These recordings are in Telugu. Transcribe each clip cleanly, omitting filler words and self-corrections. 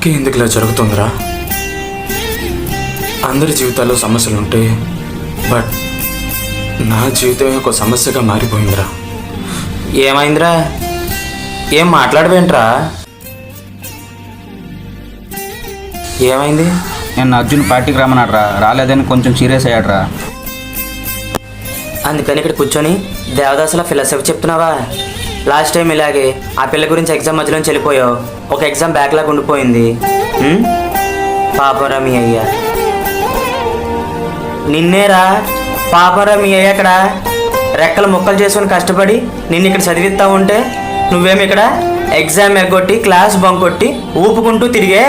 నాకే ఎందుకు ఇలా జరుగుతుందిరా? అందరి జీవితాల్లో సమస్యలు ఉంటాయి, బట్ నా జీవితమే ఒక సమస్యగా మారిపోయిందిరా. ఏమైందిరా? ఏం మాట్లాడవేంట్రా? ఏమైంది? నేను అర్జున్ పార్టీకి రమ్మన్నాడు రాలేదని కొంచెం సీరియస్ అయ్యాడురా. అందుకని ఇక్కడ కూర్చొని దేవదాసుల ఫిలాసఫీ చెప్తున్నావా? లాస్ట్ టైం ఇలాగే ఆ పిల్ల గురించి ఎగ్జామ్ మధ్యలోంచి వెళ్ళిపోయావు. ఒక ఎగ్జామ్ బ్యాక్లాగ్ ఉండిపోయింది. పాపరా మీ అయ్యా, నిన్నేరా పాపరా మీ అయ్యా ఇక్కడ రెక్కలు ముక్కలు చేసుకొని కష్టపడి నిన్ను ఇక్కడ చదివిస్తా ఉంటే నువ్వేమి ఇక్కడ ఎగ్జామ్ ఎగ్గొట్టి క్లాస్ బంక్ కొట్టి ఊపుకుంటూ తిరిగే.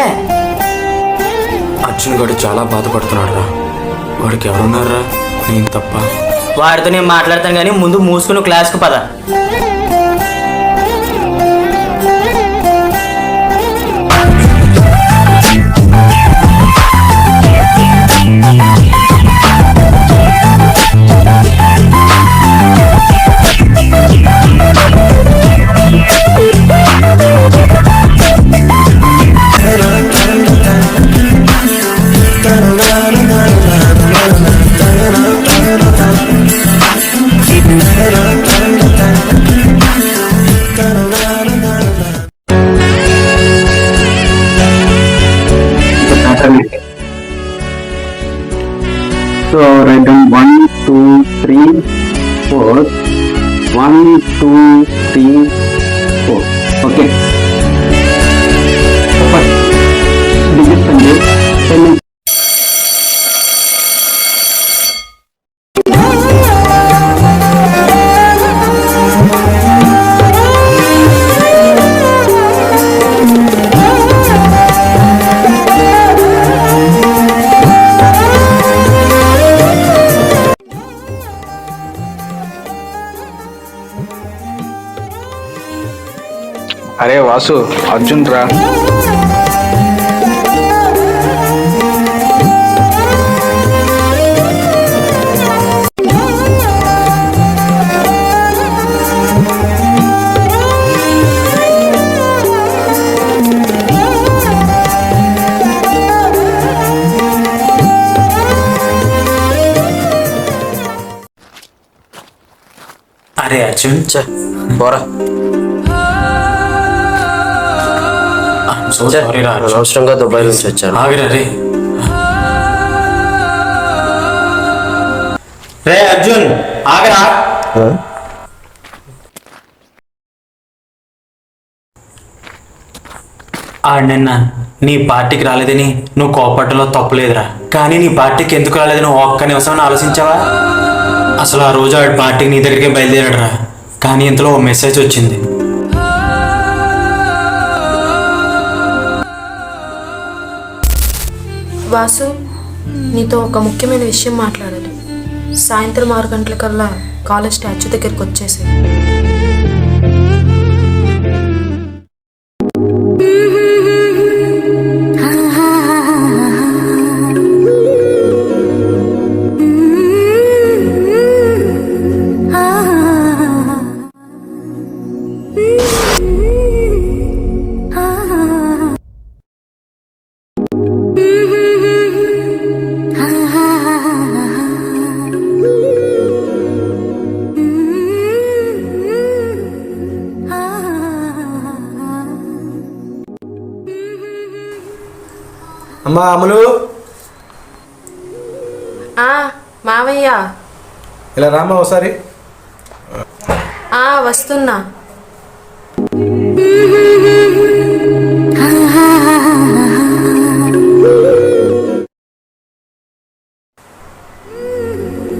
అర్జున్ గడు చాలా బాధపడుతున్నాడు రా. వాడికి ఎవరున్నారా? నేను తప్ప. వాడితో నేను మాట్లాడతాను కానీ ముందు మూసుకుని క్లాస్కు పద. So write down 1, 2, 3, 4. 1, 2, 3, 4. Okay. First digits and dates. అరే వాసు, అర్జున్ రా. అరే అర్జున్ పోరా. అనవసరంగా దుబాయ్ నుంచి వచ్చాను. ఆగిరా రే. రే అర్జున్ ఆగరా. నిన్న నీ పార్టీకి రాలేదని నువ్వు కోపట్టలో తప్పులేదురా, కానీ నీ పార్టీకి ఎందుకు రాలేదని ఒక్క నిమిషం ఆలోచించావా? అసలు ఆ రోజు ఆడి పార్టీకి నీ దగ్గరికి బయలుదేరాడురా, కానీ ఇంతలో ఓ మెసేజ్ వచ్చింది. వాసు, నీతో ఒక ముఖ్యమైన విషయం మాట్లాడాలి. సాయంత్రం 6 గంటలకల్లా కాలేజ్ స్టాచ్యూ దగ్గరికి వచ్చేసాయి. అమ్మా అమలు, మావయ్య ఇలా రామ్మా ఒకసారి. వస్తున్నా.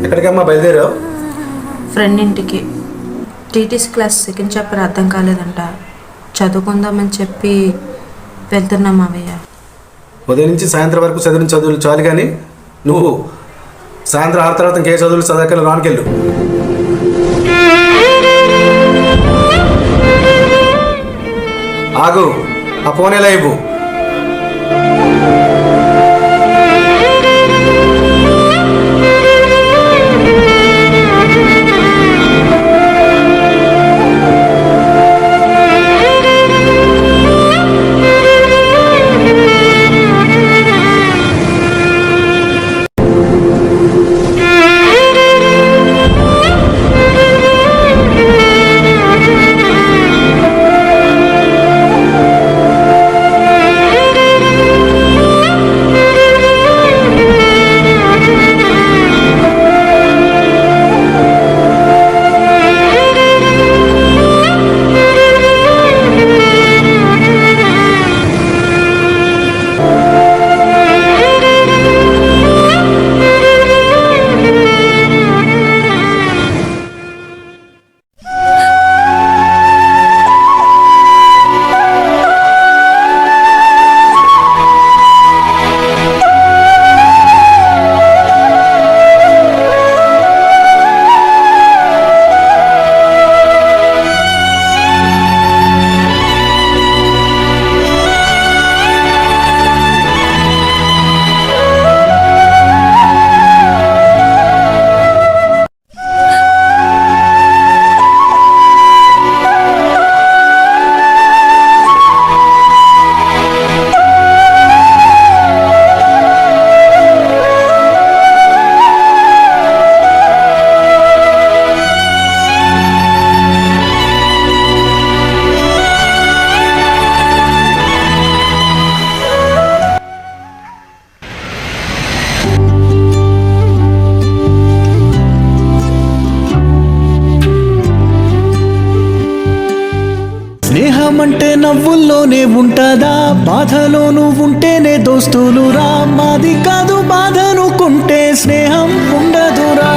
ఎక్కడికమ్మా బయలుదేరావు? ఫ్రెండ్ ఇంటికి. టీటీసీ క్లాస్ సెకండ్ చాప్టర్ అర్థం కాలేదంట, చదువుకుందామని చెప్పి వెళ్తున్నా మావయ్య. ఉదయం నుంచి సాయంత్రం వరకు చదివిన చదువులు చాలు, కానీ నువ్వు సాయంత్రం 6 తర్వాత ఇంకే చదువులు చదవకలు రానికెళ్ళు. ఆగు, ఆ ఫోన్ ఎలా ఇవ్వు. స్నేహం అంటే నవ్వుల్లోనే ఉంటదా, బాధలోనూ ఉంటేనే దోస్తులురా. మాది కాదు బాధనుకుంటే స్నేహం ఉండదురా.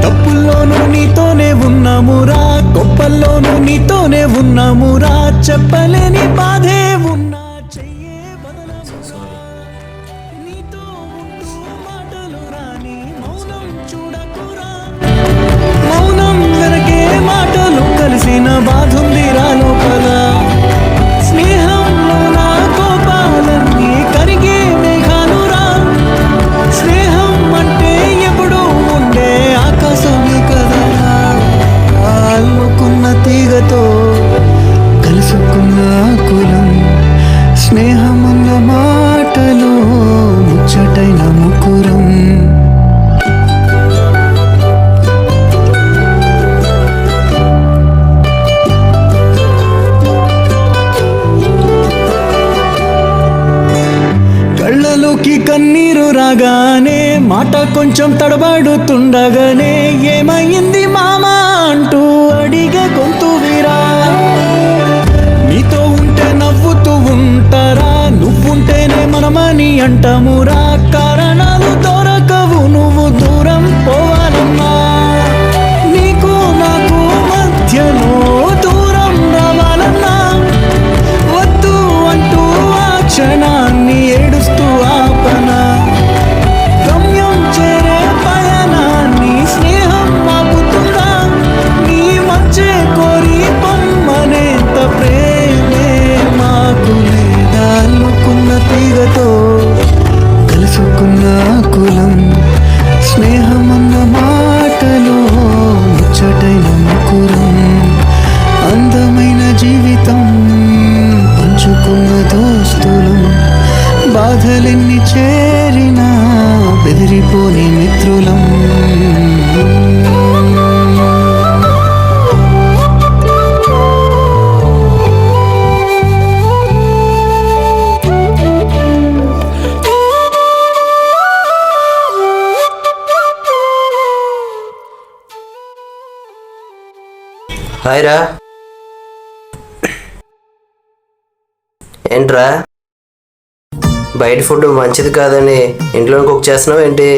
తప్పుల్లోనూ నీతోనే ఉన్నామురా, గొప్పల్లోనూ నీతోనే ఉన్నామురా. చెప్పలేని బాధే ఉన్నా చెయ్యే బదలమురా. నీతో ఉంటూ మాటలు రాని మౌనం చూడకురా. మౌనం వెనకే మాటలు కలిసిన బాధుందిరా లోపల. స్నేహంలో నా కోపాలన్నీ కరిగే మేఘాలురా. స్నేహం అంటే ఎప్పుడు ఉండే ఆకాశమే కదా. అల్లుకున్న తీగతో కలుసుకున్న కులం. స్నేహమన్న మాటలో ముచ్చటైన ముకురం. కళ్ళలోకి కన్నీరు రాగానే మాట కొంచెం తడబడుతుండగానే ఏమైంది మామా అంటూ అడిగే గొంతు వీరా. నీతో ఉంటే నవ్వుతూ ఉంటారా, నువ్వుంటేనే మనమని అంటామురా. కారణాలు దొరకవు నువ్వు దూరం పోవాలన్నా. నీకు నాకు మధ్యలో దూరం రావాలన్నా. వద్దు అంటూ ఆ క్షణాన్ని ఏడుస్తూ ఆపనా. గమ్యం చేరే పయనాన్ని స్నేహం ఆపుతుందా. నీ మంచే కోరి పొమ్మనేంత ప్రేమే మాకు లేదా. అల్లుకున్న తీగతో కలుసుకున్న కులం. స్నేహమన్న మాటలో ముచ్చటైన ముకురం. అందమైన జీవితం పంచుకున్న దోస్తులం. బాధలెన్ని చేరినా బెదిరిపోని మిత్రులం. హాయ్ రా. ఏంట్రా బయట ఫుడ్ మంచిది కాదని ఇంట్లో కుక్ చేస్తున్నావు ఏంటి?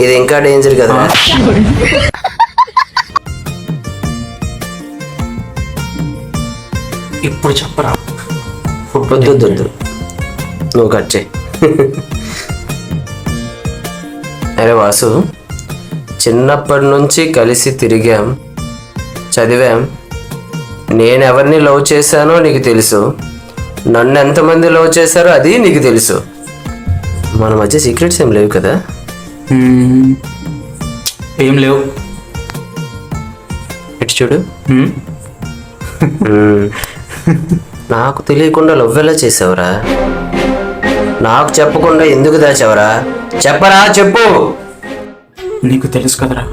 ఇది ఇంకా డేంజర్ కదా. ఇప్పుడు చెప్పరా. వద్దు నువ్వు కట్ చేయి. అరే వాసు, చిన్నప్పటి నుంచి కలిసి తిరిగాం, చదివాం. నేను ఎవరిని లవ్ చేశానో నీకు తెలుసు, నన్ను ఎంతమంది లవ్ చేశారో అది నీకు తెలుసు. మన మధ్య సీక్రెట్స్ ఏం లేవు కదా? ఏం లేవు. ఇటు చూడు. నాకు తెలియకుండా లవ్ ఎలా చేసావురా? నాకు చెప్పకుండా ఎందుకు దాచావురా? చెప్పరా, చెప్పు. నీకు తెలుసు కదరా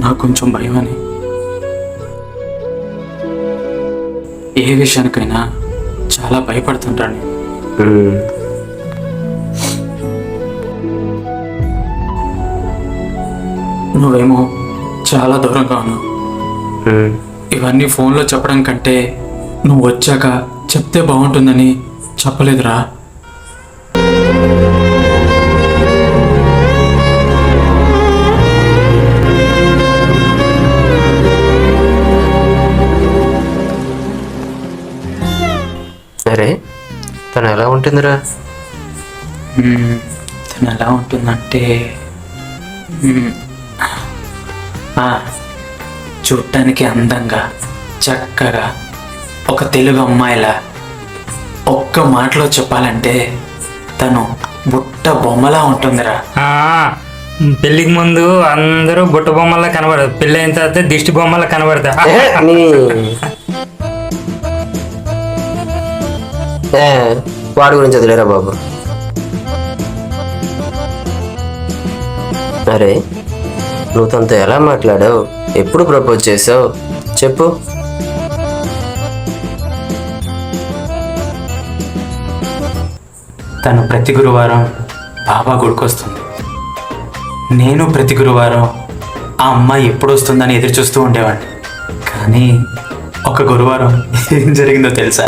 నాకు కొంచెం భయం అని. ఏ విషయానికైనా చాలా భయపడుతుంటాను నేను. నువ్వేమో చాలా దూరంగా ఉన్నావు. ఇవన్నీ ఫోన్లో చెప్పడం కంటే నువ్వు వచ్చాక చెప్తే బాగుంటుందని చెప్పలేదురా. అరే తను ఎలా ఉంటుందిరా? తను ఎలా ఉంటుందంటే చూడటానికి అందంగా చక్కగా ఒక తెలుగు అమ్మాయిలా. ఒక్క మాటలో చెప్పాలంటే తను బుట్ట బొమ్మలా ఉంటుందిరా. పెళ్లికి ముందు అందరూ బుట్ట బొమ్మలా కనబడదు, పెళ్ళి అయిన తర్వాత దిష్టి బొమ్మలా కనబడతా. వాడి గురించి వదిలేరా బాబు. అరే నువ్వు తనతో ఎలా మాట్లాడావు? ఎప్పుడు ప్రపోజ్ చేసావు చెప్పు. తను ప్రతి గురువారం బాబా గుడికొస్తుంది. నేను ప్రతి గురువారం ఆ అమ్మాయి ఎప్పుడు వస్తుందని ఎదురు చూస్తూ ఉండేవాడిని. కానీ ఒక గురువారం ఏం జరిగిందో తెలుసా?